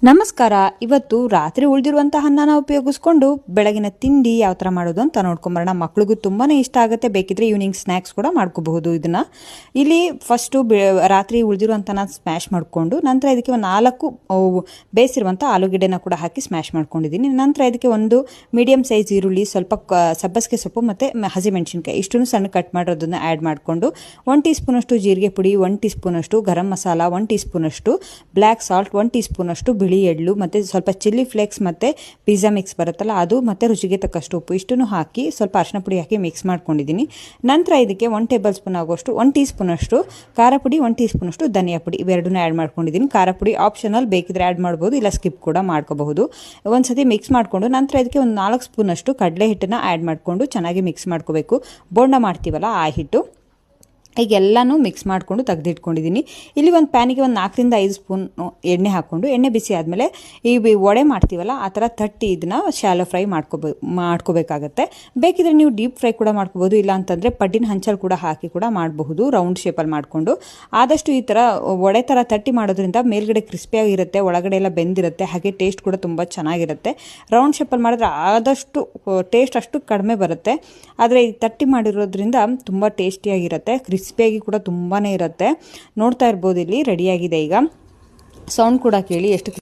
ನಮಸ್ಕಾರ. ಇವತ್ತು ರಾತ್ರಿ ಉಳಿದಿರುವಂತಹ ಅನ್ನನ ಉಪಯೋಗಿಸ್ಕೊಂಡು ಬೆಳಗಿನ ತಿಂಡಿ ಯಾವ ಥರ ಮಾಡೋದು ಅಂತ ನೋಡ್ಕೊಂಬರೋಣ. ಮಕ್ಳಿಗೂ ತುಂಬಾ ಇಷ್ಟ ಆಗುತ್ತೆ. ಬೇಕಿದ್ರೆ ಈವ್ನಿಂಗ್ ಸ್ನ್ಯಾಕ್ಸ್ ಕೂಡ ಮಾಡ್ಕೋಬಹುದು. ಇದನ್ನು ಇಲ್ಲಿ ಫಸ್ಟು ರಾತ್ರಿ ಉಳಿದಿರುವಂಥನ ಸ್ಮ್ಯಾಶ್ ಮಾಡಿಕೊಂಡು ನಂತರ ಇದಕ್ಕೆ ಒಂದು 4 ಬೇಯಿಸಿರುವಂಥ ಆಲೂಗೆಡ್ಡೆನ ಕೂಡ ಹಾಕಿ ಸ್ಮ್ಯಾಶ್ ಮಾಡ್ಕೊಂಡಿದ್ದೀನಿ. ನಂತರ ಇದಕ್ಕೆ ಒಂದು ಮೀಡಿಯಮ್ ಸೈಜ್ ಈರುಳ್ಳಿ, ಸ್ವಲ್ಪ ಸಬ್ಬಸಿಗೆ ಸೊಪ್ಪು ಮತ್ತು ಹಸಿಮೆಣಸಿನ್ಕಾಯಿ ಇಷ್ಟನ್ನು ಸಣ್ಣ ಕಟ್ ಮಾಡೋದನ್ನು ಆ್ಯಡ್ ಮಾಡಿಕೊಂಡು 1 ಟೀ ಸ್ಪೂನಷ್ಟು ಜೀರಿಗೆ ಪುಡಿ, 1 ಟೀ ಸ್ಪೂನಷ್ಟು ಗರಂ ಮಸಾಲ, 1 ಟೀ ಸ್ಪೂನಷ್ಟು ಬ್ಲ್ಯಾಕ್ ಸಾಲ್ಟ್, 1 ಟೀ ಸ್ಪೂನಷ್ಟು ಬಿಳಿ ಎಳ್ಳು ಮತ್ತು ಸ್ವಲ್ಪ ಚಿಲ್ಲಿ ಫ್ಲೇಕ್ಸ್ ಮತ್ತು ಪಿಜ್ಜಾ ಮಿಕ್ಸ್ ಬರುತ್ತಲ್ಲ ಅದು ಮತ್ತು ರುಚಿಗೆ ತಕ್ಕಷ್ಟು ಉಪ್ಪು ಇಷ್ಟನ್ನು ಹಾಕಿ ಸ್ವಲ್ಪ ಅರಿಶಿನ ಪುಡಿ ಹಾಕಿ ಮಿಕ್ಸ್ ಮಾಡ್ಕೊಂಡಿದ್ದೀನಿ. ನಂತರ ಇದಕ್ಕೆ 1 ಟೇಬಲ್ ಸ್ಪೂನ್ ಆಗುವಷ್ಟು 1 ಟೀ ಸ್ಪೂನಷ್ಟು ಖಾರ ಪುಡಿ, 1 ಟೀ ಸ್ಪೂನಷ್ಟು ಧನಿಯಾ ಪುಡಿ ಇವೆರಡನ್ನೂ ಆ್ಯಡ್ ಮಾಡ್ಕೊಂಡಿದ್ದೀನಿ. ಖಾರ ಪುಡಿ ಆಪ್ಷನಲ್, ಬೇಕಿದ್ರೆ ಆ್ಯಡ್ ಮಾಡ್ಬೋದು, ಇಲ್ಲ ಸ್ಕಿಪ್ ಕೂಡ ಮಾಡ್ಕೋಬಹುದು. ಒಂದ್ಸತಿ ಮಿಕ್ಸ್ ಮಾಡಿಕೊಂಡು ನಂತರ ಇದಕ್ಕೆ ಒಂದು 4 ಸ್ಪೂನಷ್ಟು ಕಡಲೆ ಹಿಟ್ಟನ್ನು ಆ್ಯಡ್ ಮಾಡಿಕೊಂಡು ಚೆನ್ನಾಗಿ ಮಿಕ್ಸ್ ಮಾಡ್ಕೋಬೇಕು. ಬೋಂಡ ಮಾಡ್ತೀವಲ್ಲ ಆ ಹಿಟ್ಟು ಈಗ ಎಲ್ಲನೂ ಮಿಕ್ಸ್ ಮಾಡಿಕೊಂಡು ತೆಗೆದಿಟ್ಕೊಂಡಿದ್ದೀನಿ. ಇಲ್ಲಿ ಒಂದು ಪ್ಯಾನಿಗೆ ಒಂದು 4 ರಿಂದ 5 ಸ್ಪೂನ್ ಎಣ್ಣೆ ಹಾಕ್ಕೊಂಡು ಎಣ್ಣೆ ಬಿಸಿ ಆದಮೇಲೆ ಈ ವಡೆ ಮಾಡ್ತೀವಲ್ಲ ಆ ಥರ ತಟ್ಟಿ ಇದನ್ನು ಶಾಲೋ ಫ್ರೈ ಮಾಡ್ಕೋಬೇಕಾಗತ್ತೆ. ಬೇಕಿದ್ರೆ ನೀವು ಡೀಪ್ ಫ್ರೈ ಕೂಡ ಮಾಡ್ಕೋಬೋದು, ಇಲ್ಲ ಅಂತಂದರೆ ಪಡ್ಡಿನ ಹಂಚಲ್ಲಿ ಕೂಡ ಹಾಕಿ ಕೂಡ ಮಾಡಬಹುದು. ರೌಂಡ್ ಶೇಪಲ್ಲಿ ಮಾಡಿಕೊಂಡು ಆದಷ್ಟು ಈ ಥರ ವಡೆ ಥರ ತಟ್ಟಿ ಮಾಡೋದ್ರಿಂದ ಮೇಲ್ಗಡೆ ಕ್ರಿಸ್ಪಿಯಾಗಿರುತ್ತೆ, ಒಳಗಡೆ ಎಲ್ಲ ಬೆಂದಿರುತ್ತೆ, ಹಾಗೆ ಟೇಸ್ಟ್ ಕೂಡ ತುಂಬ ಚೆನ್ನಾಗಿರುತ್ತೆ. ರೌಂಡ್ ಶೇಪಲ್ಲಿ ಮಾಡಿದ್ರೆ ಆದಷ್ಟು ಟೇಸ್ಟ್ ಅಷ್ಟು ಕಡಿಮೆ ಬರುತ್ತೆ, ಆದರೆ ಈ ತಟ್ಟಿ ಮಾಡಿರೋದ್ರಿಂದ ತುಂಬ ಟೇಸ್ಟಿಯಾಗಿರುತ್ತೆ, ಕ್ರಿಸ್ಪಿಯಾಗಿ ಕೂಡ ತುಂಬಾ ಇರುತ್ತೆ. ನೋಡ್ತಾ ಇರ್ಬೋದು ಇಲ್ಲಿ ರೆಡಿಯಾಗಿದೆ. ಈಗ ಸೌಂಡ್ ಕೂಡ ಕೇಳಿ ಎಷ್ಟು